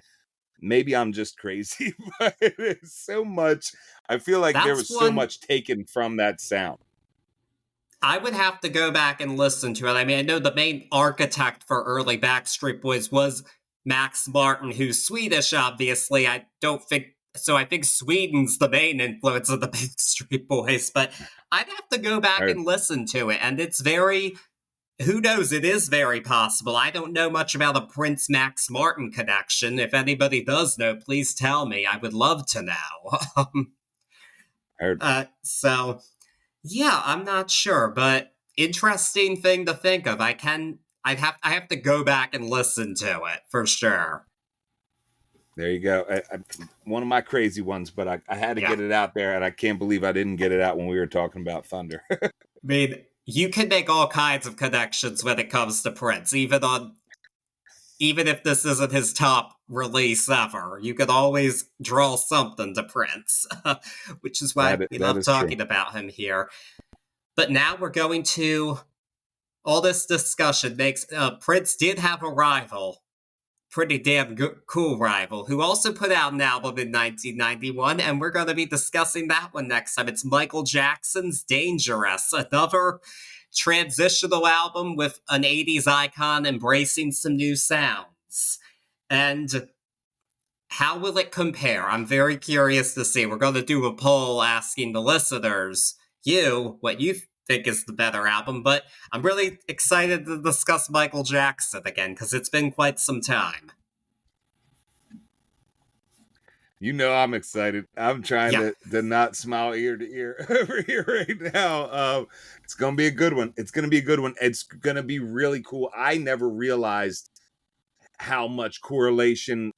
maybe I'm just crazy, but it is so much. I feel like there was so much taken from that sound. I would have to go back and listen to it. I mean, I know the main architect for early Backstreet Boys was Max Martin, who's Swedish, obviously. I think Sweden's the main influence of the Backstreet Boys, but I'd have to go back and listen to it. And it's who knows, it is very possible. I don't know much about a Prince Max Martin connection. If anybody does know, please tell me. I would love to know. Yeah, I'm not sure, but interesting thing to think of. I have to go back and listen to it for sure. There you go. One of my crazy ones, but I had to get it out there, and I can't believe I didn't get it out when we were talking about Thunder. I mean, you can make all kinds of connections when it comes to Prince, even if this isn't his top release ever. You could always draw something to Prince, which is why we love talking about him here. But now we're going to... All this discussion makes... Prince did have a rival, pretty damn cool rival, who also put out an album in 1991, and we're going to be discussing that one next time. It's Michael Jackson's Dangerous, another transitional album with an 80s icon embracing some new sounds. And how will it compare? I'm very curious to see. We're going to do a poll asking the listeners, what you think is the better album, but I'm really excited to discuss Michael Jackson again, because it's been quite some time. You know I'm excited. I'm trying to not smile ear to ear over here right now. It's going to be a good one. It's going to be really cool. I never realized how much correlation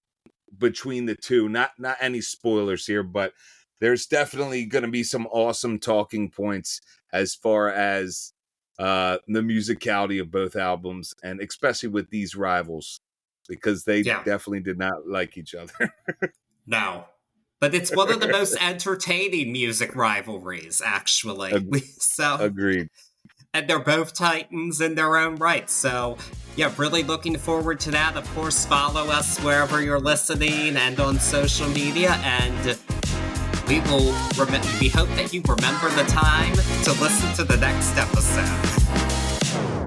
between the two. Not any spoilers here, but there's definitely going to be some awesome talking points as far as the musicality of both albums, and especially with these rivals, because they definitely did not like each other. No. But it's one of the most entertaining music rivalries, actually. Agreed. And they're both titans in their own right. So, really looking forward to that. Of course, follow us wherever you're listening and on social media. And we hope that you remember the time to listen to the next episode.